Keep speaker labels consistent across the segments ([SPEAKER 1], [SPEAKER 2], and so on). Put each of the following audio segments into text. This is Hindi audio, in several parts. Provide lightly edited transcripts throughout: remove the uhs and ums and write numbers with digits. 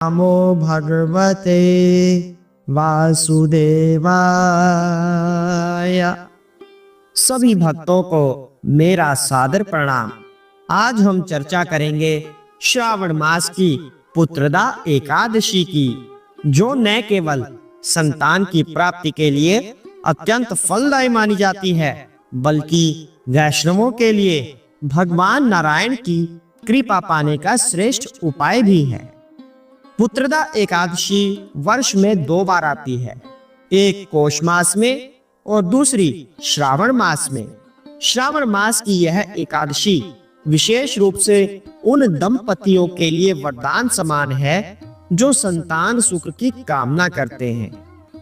[SPEAKER 1] नमो भगवते वासुदेवाय। सभी भक्तों को मेरा सादर प्रणाम। आज हम चर्चा करेंगे श्रावण मास की पुत्रदा एकादशी की, जो न केवल संतान की प्राप्ति के लिए अत्यंत फलदायी मानी जाती है, बल्कि वैष्णवों के लिए भगवान नारायण की कृपा पाने का श्रेष्ठ उपाय भी है। पुत्रदा एकादशी वर्ष में 2 बार आती है, एक पौष मास में और दूसरी श्रावण मास में। श्रावण मास की यह एकादशी विशेष रूप से उन दंपतियों के लिए वरदान समान है जो संतान सुख की कामना करते हैं।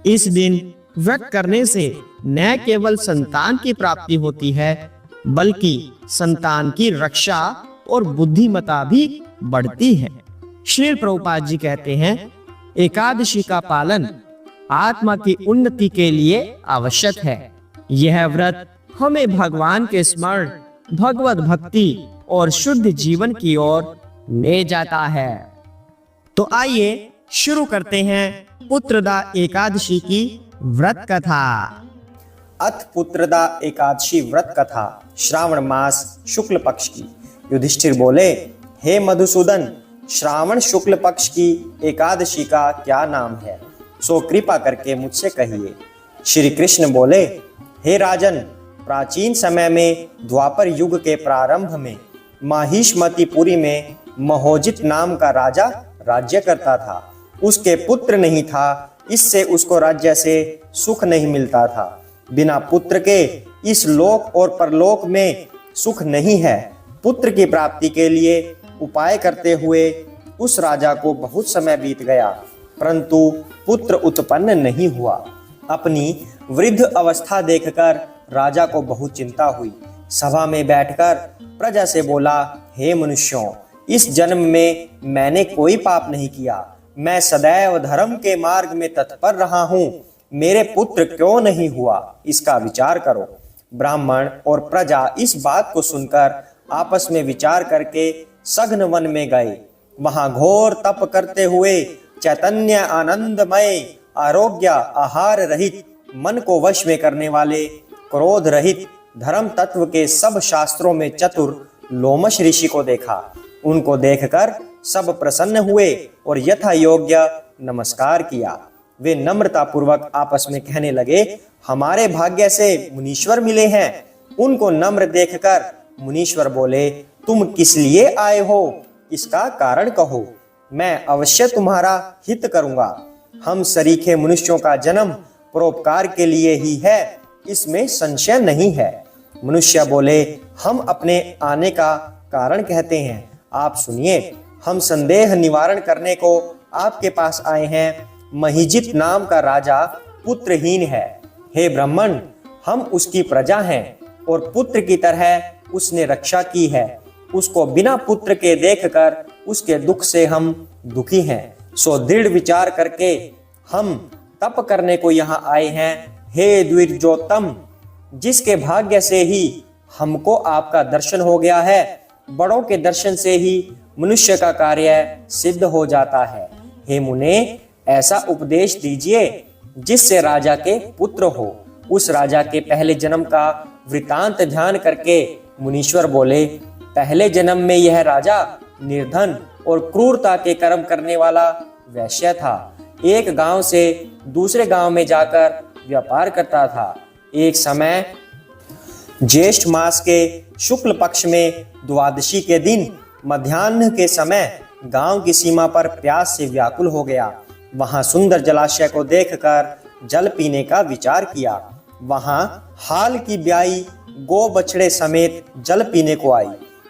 [SPEAKER 1] इस दिन व्रत करने से न केवल संतान की प्राप्ति होती है, बल्कि संतान की रक्षा और बुद्धिमता भी बढ़ती है। श्री प्रभुपाद जी कहते हैं, एकादशी का पालन आत्मा की उन्नति के लिए आवश्यक है। यह व्रत हमें भगवान के स्मरण, भगवत भक्ति और शुद्ध जीवन की ओर ले जाता है। तो आइए शुरू करते हैं पुत्रदा एकादशी की व्रत कथा।
[SPEAKER 2] अथ पुत्रदा एकादशी व्रत कथा श्रावण मास शुक्ल पक्ष की। युधिष्ठिर बोले, हे मधुसूदन, श्रावण शुक्ल पक्ष की एकादशी का क्या नाम है, सो कृपा करके मुझसे कहिए। श्री कृष्ण बोले, हे राजन, प्राचीन समय में द्वापर युग के प्रारंभ में माहिष्मतिपुरी में महोजित नाम का राजा राज्य करता था। उसके पुत्र नहीं था, इससे उसको राज्य से सुख नहीं मिलता था। बिना पुत्र के इस लोक और परलोक में सुख नहीं है। पुत्र की प्राप्ति के लिए उपाय करते हुए उस राजा को बहुत समय बीत गया, परंतु पुत्र उत्पन्न नहीं हुआ। अपनी वृद्ध अवस्था देखकर राजा को बहुत चिंता हुई। सभा में बैठकर प्रजा से बोला, हे मनुष्यों, इस जन्म में मैंने कोई पाप नहीं किया। मैं सदैव धर्म के मार्ग में तत्पर रहा हूँ। मेरे पुत्र क्यों नहीं हुआ, इसका विचार करो। ब्राह्मण और प्रजा इस बात को सुनकर आपस में विचार करके सघन वन में गए। वहां घोर तप करते हुए चैतन्य आनंदमय, आरोग्य आहार रहित, मन को वश में करने वाले, क्रोध रहित, धर्म तत्व के सब शास्त्रों में चतुर लोमश ऋषि को देखा। उनको देखकर सब प्रसन्न हुए और यथा योग्य नमस्कार किया। वे नम्रता पूर्वक आपस में कहने लगे, हमारे भाग्य से मुनीश्वर मिले हैं। उनको नम्र देखकर मुनीश्वर बोले, तुम किस लिए आए हो, इसका कारण कहो, मैं अवश्य तुम्हारा हित करूंगा। हम सरीखे मनुष्यों का जन्म परोपकार के लिए ही है, इसमें संशय नहीं है। मनुष्य बोले, हम अपने आने का कारण कहते हैं, आप सुनिए। हम संदेह निवारण करने को आपके पास आए हैं। महिजित नाम का राजा पुत्रहीन है। हे ब्राह्मण, हम उसकी प्रजा हैं और पुत्र की तरह उसने रक्षा की है। उसको बिना पुत्र के देखकर उसके दुख से हम दुखी हैं। सो दृढ़ विचार करके हम तप करने को यहाँ आए हैं। हे द्विजोत्तम, जिसके भाग्य से ही हमको आपका दर्शन हो गया है, बड़ों के दर्शन से ही मनुष्य का कार्य सिद्ध हो जाता है। हे मुने, ऐसा उपदेश दीजिए जिससे राजा के पुत्र हो। उस राजा के पहले जन्म का वृतांत ध्यान करके मुनीश्वर बोले, पहले जन्म में यह राजा निर्धन और क्रूरता के कर्म करने वाला वैश्य था। एक गांव से दूसरे गांव में जाकर व्यापार करता था। एक समय ज्येष्ठ मास के शुक्ल पक्ष में द्वादशी के दिन मध्याह्न के समय गांव की सीमा पर प्यास से व्याकुल हो गया। वहां सुंदर जलाशय को देखकर जल पीने का विचार किया। वहां हाल की ब्याई गो बछड़े समेत जल पीने को आई।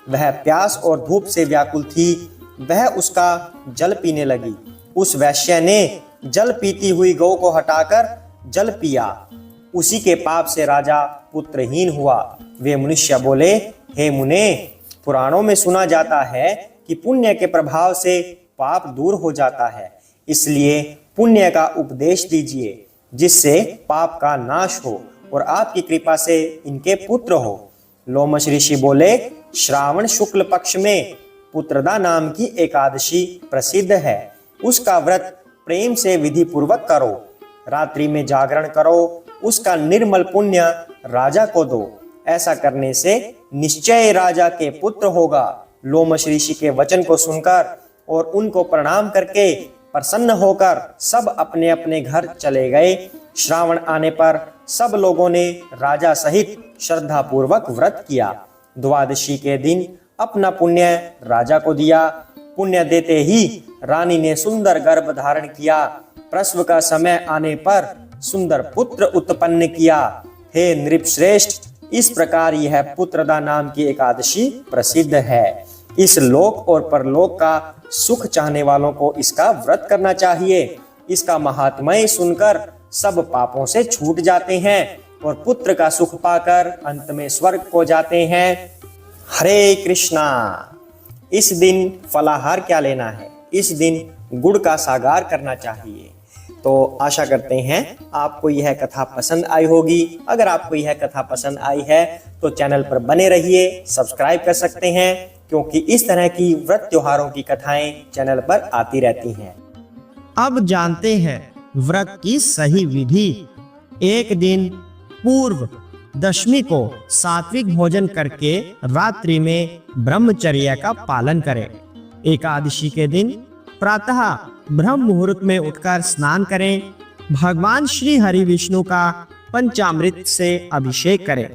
[SPEAKER 2] वह प्यास और धूप से व्याकुल थी। वह उसका जल पीने लगी। उस वैश्य ने जल पीती हुई गौ को हटाकर जल पिया। उसी के पाप से राजा पुत्रहीन हुआ। वे मनुष्य बोले, हे मुने, पुराणों में सुना जाता है कि पुण्य के प्रभाव से पाप दूर हो जाता है। इसलिए पुण्य का उपदेश दीजिए जिससे पाप का नाश हो और आपकी कृपा से इनके पुत्र हो। लोमश ऋषि बोले, श्रावण शुक्ल पक्ष में पुत्रदा नाम की एकादशी प्रसिद्ध है। उसका व्रत प्रेम से विधि पूर्वक करो। रात्रि में जागरण करो, उसका निर्मल पुण्य राजा को दो। ऐसा करने से निश्चय राजा के पुत्र होगा। लोमश ऋषि के वचन को सुनकर और उनको प्रणाम करके प्रसन्न होकर सब अपने अपने घर चले गए। श्रावण आने पर सब लोगों ने राजा सहित श्रद्धा पूर्वक व्रत किया। द्वादशी के दिन अपना पुण्य राजा को दिया। पुण्य देते ही रानी ने सुंदर गर्भ धारण किया। प्रसव का समय आने पर सुंदर पुत्र उत्पन्न किया। हे नृप श्रेष्ठ, इस प्रकार यह पुत्रदा नाम की एकादशी प्रसिद्ध है। इस लोक और परलोक का सुख चाहने वालों को इसका व्रत करना चाहिए। इसका महात्म्य सुनकर सब पापों से छूट जाते हैं और पुत्र का सुख पाकर अंत में स्वर्ग को जाते हैं। हरे कृष्णा। इस दिन फलाहार क्या लेना है? इस दिन गुड़ का सागार करना चाहिए। तो आशा करते हैं आपको यह कथा पसंद आई होगी। अगर आपको यह कथा पसंद आई है तो चैनल पर बने रहिए, सब्सक्राइब कर सकते हैं, क्योंकि इस तरह की व्रत त्योहारों की कथाएं चैनल पर आती रहती हैं।
[SPEAKER 1] अब जानते हैं व्रत की सही विधि। एक दिन पूर्व दशमी को सात्विक भोजन करके रात्रि में ब्रह्मचर्य का पालन करें। एकादशी के दिन प्रातः ब्रह्म मुहूर्त में उठकर स्नान करें। भगवान श्री हरि विष्णु का पंचामृत से अभिषेक करें।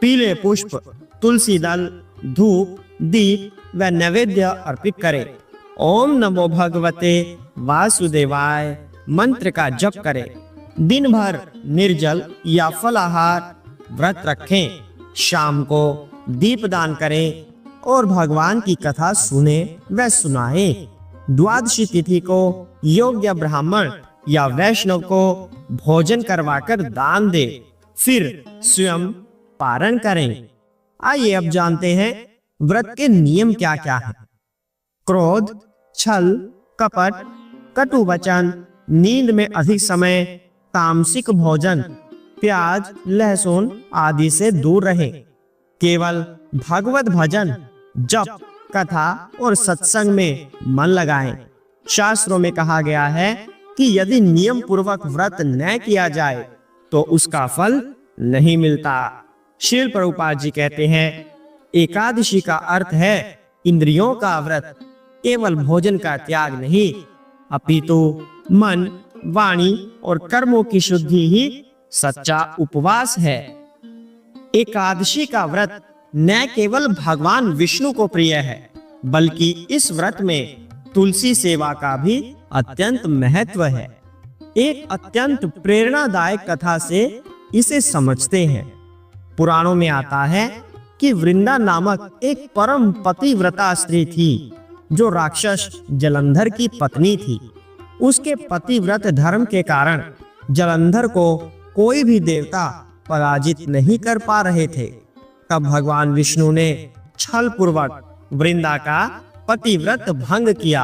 [SPEAKER 1] पीले पुष्प, तुलसी दल, धूप, दीप व नैवेद्य अर्पित करें। ओम नमो भगवते वासुदेवाय मंत्र का जप करें। दिन भर निर्जल या फलाहार व्रत रखें। शाम को दीपदान करें और भगवान की कथा सुने व सुनाएं। द्वादशी तिथि को योग्य ब्राह्मण या वैष्णव को भोजन करवाकर दान दे, फिर स्वयं पारण करें। आइए अब जानते हैं व्रत के नियम क्या क्या हैं। क्रोध, छल, कपट, कटु वचन, नींद में अधिक समय, तामसिक भोजन, प्याज, लहसुन आदि से दूर रहें। केवल भगवत भजन, जप, कथा और सत्संग में मन लगाएं। शास्त्रों में कहा गया है कि यदि नियम पूर्वक व्रत न किया जाए तो उसका फल नहीं मिलता। श्रील प्रभुपाद जी कहते हैं, एकादशी का अर्थ है इंद्रियों का व्रत, केवल भोजन का त्याग नहीं, अपितु मन, वाणी और कर्मों की शुद्धि ही सच्चा उपवास है। एकादशी का व्रत न केवल भगवान विष्णु को प्रिय है, बल्कि इस व्रत में तुलसी सेवा का भी अत्यंत महत्व है। एक अत्यंत प्रेरणादायक कथा से इसे समझते हैं। पुराणों में आता है कि वृंदा नामक एक परम पतिव्रता स्त्री थी, जो राक्षस जलंधर की पत्नी थी। उसके पतिव्रत धर्म के कारण जलंधर को कोई भी देवता पराजित नहीं कर पा रहे थे। तब भगवान विष्णु ने छल पूर्वक वृंदा का पतिव्रत भंग किया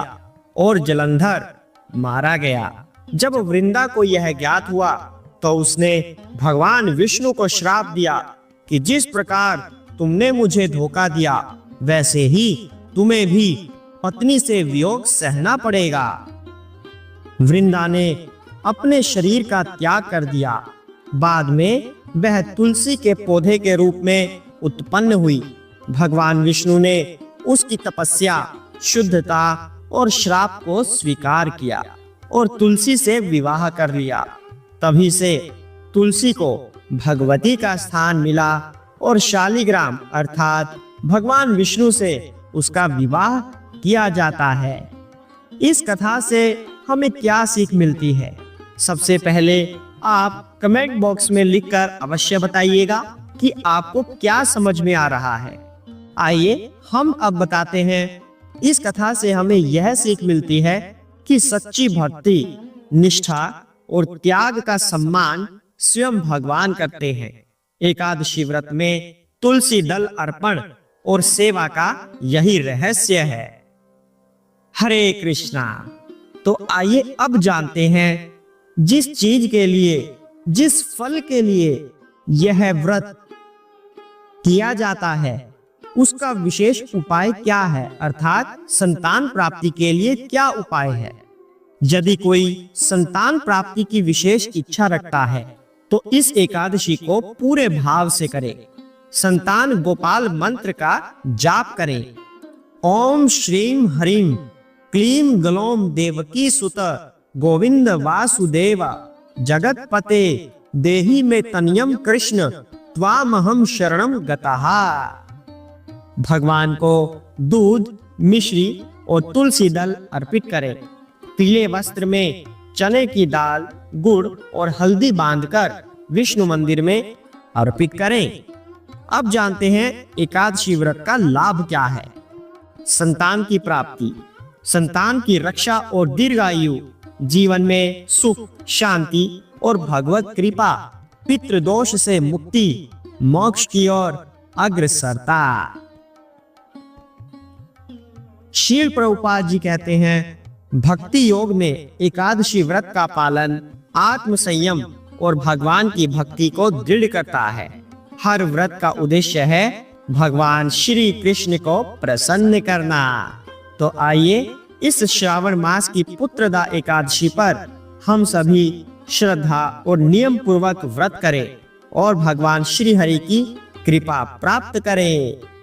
[SPEAKER 1] और जलंधर मारा गया। जब वृंदा को यह ज्ञात हुआ तो उसने भगवान विष्णु को श्राप दिया कि जिस प्रकार तुमने मुझे धोखा दिया, वैसे ही तुम्हें भी पत्नी से वियोग सहना पड़ेगा। वृंदा ने अपने शरीर का त्याग कर दिया। बाद में वह तुलसी के पौधे के रूप में उत्पन्न हुई। भगवान विष्णु ने उसकी तपस्या, शुद्धता और श्राप को स्वीकार किया और तुलसी से विवाह कर लिया। तभी से तुलसी को भगवती का स्थान मिला और शालिग्राम अर्थात भगवान विष्णु से उसका विवाह किया जाता है। इस कथा से हमें क्या सीख मिलती है? सबसे पहले आप कमेंट बॉक्स में लिखकर अवश्य बताइएगा कि आपको क्या समझ में आ रहा है। आइए हम अब बताते हैं। इस कथा से हमें यह सीख मिलती है कि सच्ची भक्ति, निष्ठा और त्याग का सम्मान स्वयं भगवान करते हैं। एकादशी व्रत में तुलसी दल अर्पण और सेवा का यही रहस्य है। हरे कृष्णा। तो आइए अब जानते हैं जिस चीज के लिए, जिस फल के लिए यह व्रत किया जाता है, उसका विशेष उपाय क्या है, अर्थात संतान प्राप्ति के लिए क्या उपाय है। यदि कोई संतान प्राप्ति की विशेष इच्छा रखता है तो इस एकादशी को पूरे भाव से करे। संतान गोपाल मंत्र का जाप करें। ओम श्रीम हरिम क्लीम ग्लोम देवकी सुत गोविंद वासुदेव जगतपते देहि में तनियम कृष्ण त्वामहम शरणम गतः। भगवान को दूध, मिश्री और तुलसी दल अर्पित करें। पीले वस्त्र में चने की दाल, गुड़ और हल्दी बांधकर विष्णु मंदिर में अर्पित करें। अब जानते हैं एकादशी व्रत का लाभ क्या है। संतान की प्राप्ति, संतान की रक्षा और दीर्घायु, जीवन में सुख, शांति और भगवत कृपा, पितृदोष से मुक्ति, मोक्ष की ओर अग्रसरता। श्रील प्रभुपाद जी कहते हैं, भक्ति योग में एकादशी व्रत का पालन आत्म संयम और भगवान की भक्ति को दृढ़ करता है। हर व्रत का उद्देश्य है भगवान श्री कृष्ण को प्रसन्न करना। तो आइए इस श्रावण मास की पुत्रदा एकादशी पर हम सभी श्रद्धा और नियम पूर्वक व्रत करें और भगवान श्री हरि की कृपा प्राप्त करें।